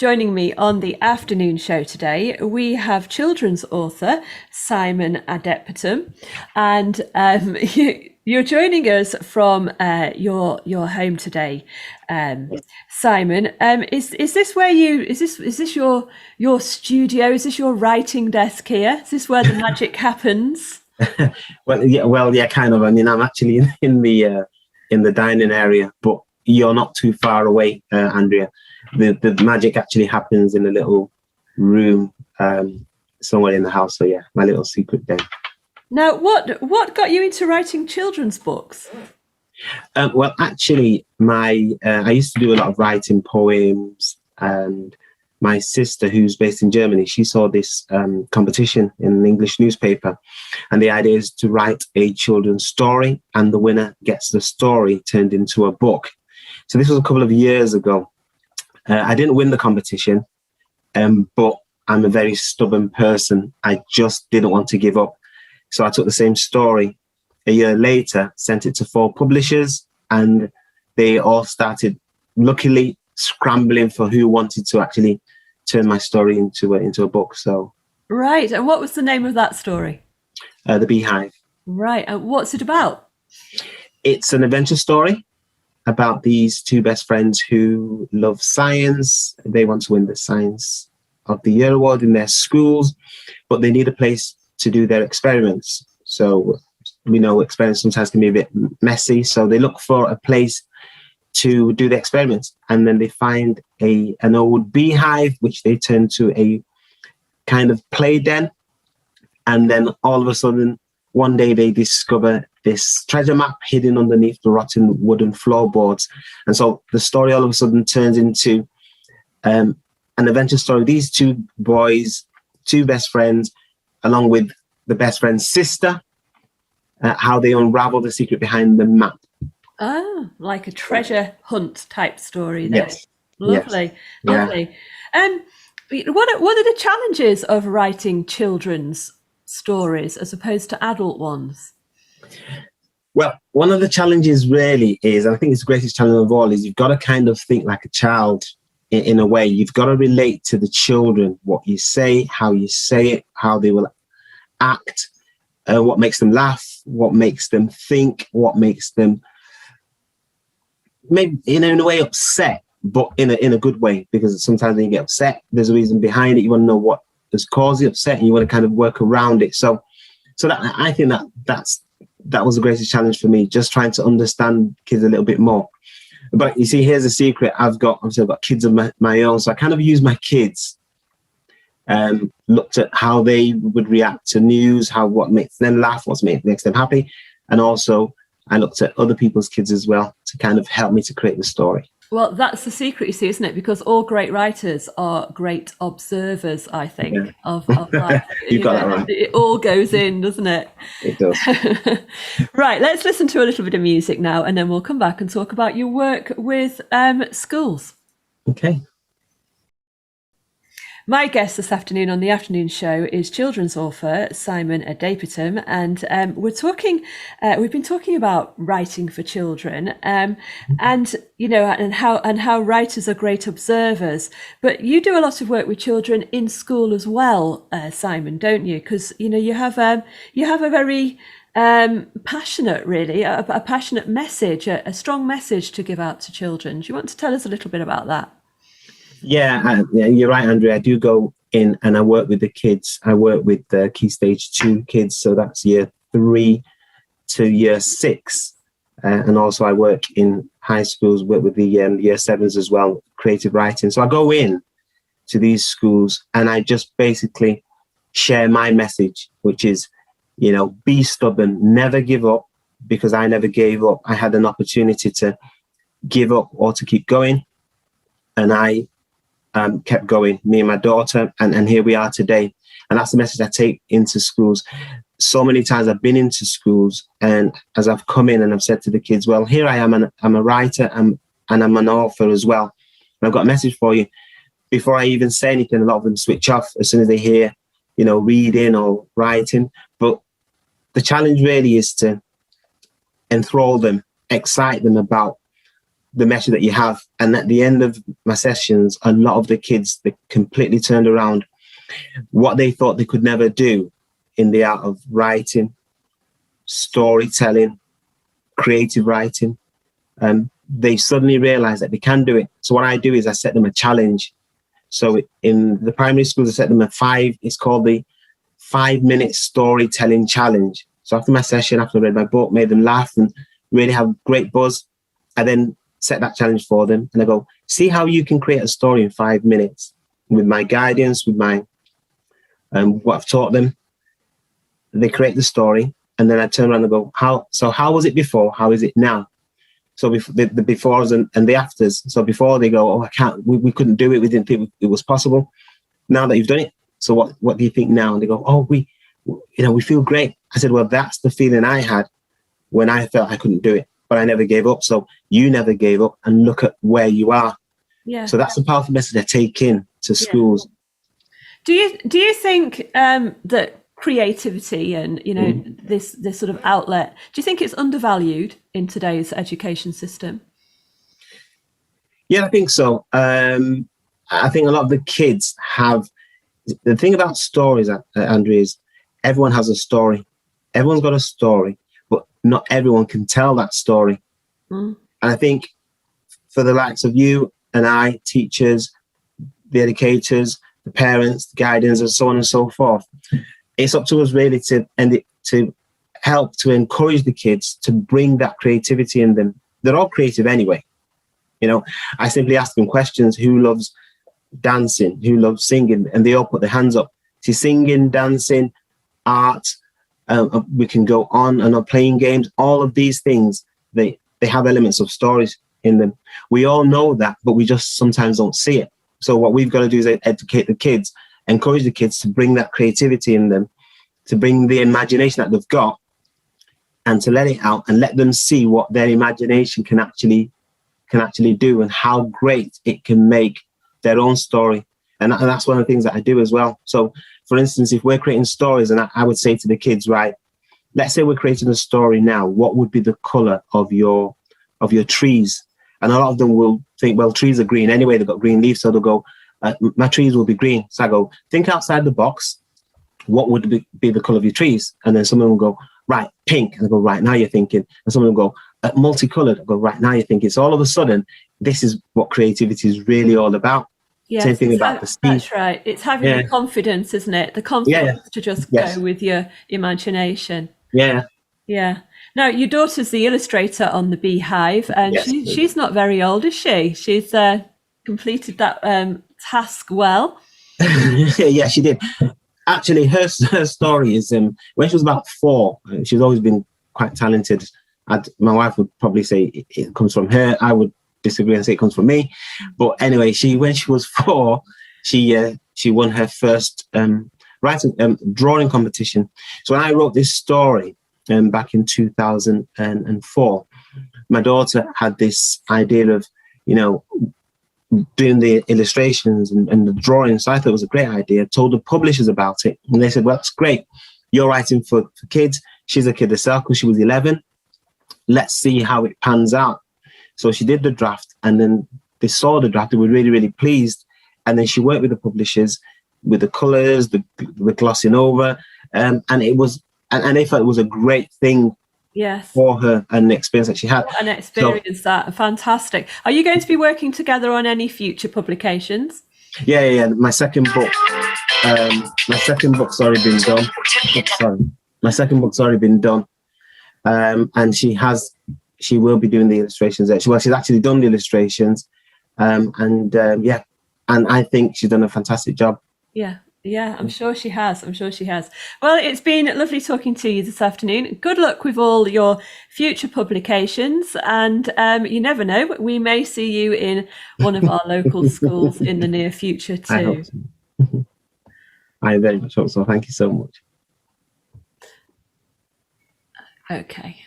Joining me on the afternoon show today, we have children's author Simon Adepetun, and you're joining us from your home today, Simon. Is this where is this your studio? Is this your writing desk here? Is this where the magic happens? Well, yeah, kind of. I mean, I'm actually in the dining area, but you're not too far away, Andrea. The magic actually happens in a little room somewhere in the house. So yeah, my little secret den. Now, what got you into writing children's books? Well, actually, I used to do a lot of writing poems, and my sister, who's based in Germany, she saw this competition in an English newspaper, and the idea is to write a children's story, and the winner gets the story turned into a book. So this was a couple of years ago. I didn't win the competition, but I'm a very stubborn person. I just didn't want to give up. So I took the same story a year later, sent it to 4 publishers, and they all started, luckily, scrambling for who wanted to actually turn my story into a book. So right. And what was the name of that story? The Bee Hive. Right. And what's it about? It's an adventure story about these 2 best friends who love science. They want to win the Science of the Year award in their schools, but they need a place to do their experiments. So we know experiments sometimes can be a bit messy. So they look for a place to do the experiments, and then they find an old beehive, which they turn to a kind of play den. And then all of a sudden, one day they discover this treasure map hidden underneath the rotten wooden floorboards. And so the story all of a sudden turns into an adventure story. These 2 boys, 2 best friends, along with the best friend's sister, how they unravel the secret behind the map. Oh, like a treasure hunt type story there. Yes. Lovely. Yes. Lovely. Yeah. What are the challenges of writing children's stories as opposed to adult ones? Well, one of the challenges really is, I think it's the greatest challenge of all, is you've got to kind of think like a child in a way. You've got to relate to the children, what you say, how you say it, how they will act, what makes them laugh, what makes them think, what makes them maybe in a way upset, but in a good way, because sometimes when you get upset, there's a reason behind it. You want to know what has caused the upset, and you want to kind of work around it. So that, I think that was the greatest challenge for me, just trying to understand kids a little bit more. But you see, here's a secret. I've got kids of my own, so I kind of use my kids, looked at how they would react to news, what makes them laugh, what makes them happy, and also I looked at other people's kids as well to kind of help me to create the story. Well, that's the secret, you see, isn't it? Because all great writers are great observers, I think, of life. You've got that right. It all goes in, doesn't it? It does. Right, let's listen to a little bit of music now, and then we'll come back and talk about your work with schools. Okay. My guest this afternoon on the afternoon show is children's author Simon Adepetun, and we've been talking about writing for children, and how writers are great observers. But you do a lot of work with children in school as well, Simon, don't you? Because you have a very passionate, really, a passionate message, a strong message to give out to children. Do you want to tell us a little bit about that? Yeah, you're right, Andrea. I do go in and I work with the kids. I work with the Key Stage 2 kids, so that's year 3 to year 6. And also I work in high schools, work with the year 7s as well, creative writing. So I go in to these schools and I just basically share my message, which is, be stubborn, never give up, because I never gave up. I had an opportunity to give up or to keep going, and I kept going, me and my daughter, and here we are today. And that's the message I take into schools. So many times I've been into schools, and as I've come in and I've said to the kids, well, here I am, and I'm a writer and I'm an author as well. And I've got a message for you. Before I even say anything, a lot of them switch off as soon as they hear, reading or writing. But the challenge really is to enthrall them, excite them about the message that you have. And at the end of my sessions, a lot of the kids, they completely turned around what they thought they could never do in the art of writing, storytelling, creative writing. They suddenly realize that they can do it. So what I do is I set them a challenge. So in the primary schools, I set them it's called the 5-minute storytelling challenge. So after my session, after I read my book, made them laugh and really have great buzz, I then set that challenge for them. And I go, see how you can create a story in 5 minutes with my guidance, with my what I've taught them. They create the story. And then I turn around and go, how was it before? How is it now? So the befores and the afters. So before they go, oh, I can't, we couldn't do it. We didn't think it was possible. Now that you've done it, so what do you think now? And they go, oh, we feel great. I said, well, that's the feeling I had when I felt I couldn't do it, but I never gave up. So you never gave up, and look at where you are. Yeah. So that's a powerful message I take in to schools. Do you think that creativity and this sort of outlet, do you think it's undervalued in today's education system? Yeah, I think so. I think a lot of the kids have the thing about stories, Andrea, is everyone has a story. Everyone's got a story, but not everyone can tell that story. And I think for the likes of you and I, teachers, the educators, the parents, the guardians, and so on and so forth, it's up to us really to help to encourage the kids to bring that creativity in them. They're all creative anyway. I simply ask them questions. Who loves dancing? Who loves singing? And they all put their hands up. See, singing, dancing, art, we can go on and on, playing games. All of these things, they have elements of stories in them. We all know that, but we just sometimes don't see it. So what we've got to do is educate the kids, encourage the kids to bring that creativity in them, to bring the imagination that they've got, and to let it out and let them see what their imagination can actually do, and how great it can make their own story. And that's one of the things that I do as well. So, for instance, if we're creating stories, and I would say to the kids, right, let's say we're creating a story now, what would be the color of your trees? And a lot of them will think, well, trees are green anyway, they've got green leaves, so they'll go, my trees will be green. So I go, think outside the box, what would be the color of your trees? And then someone will go, right, pink. And I go, right, now you're thinking. And someone will go, multicolored. I go, right, now you're thinking. So all of a sudden, this is what creativity is really all about. Yes, same thing about the sea. That's right. It's having the confidence, isn't it? The confidence to just go with your imagination. Yeah. Yeah. Now, your daughter's the illustrator on the Bee Hive, and she's not very old, is she? She's completed that task well. Yeah, she did. Actually, her story is when she was about 4, she's always been quite talented. My wife would probably say it comes from her. I would disagree and say it comes from me. But anyway, when she was 4, she won her first drawing competition. So when I wrote this story back in 2004, my daughter had this idea of, doing the illustrations and the drawings. So I thought it was a great idea. Told the publishers about it, and they said, well, that's great. You're writing for kids. She's a kid herself because she was 11. Let's see how it pans out. So she did the draft, and then they saw the draft. They were really, really pleased. And then she worked with the publishers with the colors, the glossing over. And it was, and they felt it was a great thing for her, and the experience that she had. What an experience, that fantastic. Are you going to be working together on any future publications? Yeah. My second book's already been done. My second book's already been done. And she will be doing the illustrations. She's actually done the illustrations. And I think she's done a fantastic job. Yeah, I'm sure she has. Well, it's been lovely talking to you this afternoon. Good luck with all your future publications. And you never know, we may see you in one of our local schools in the near future too. I hope so. I very much hope so. Thank you so much. Okay.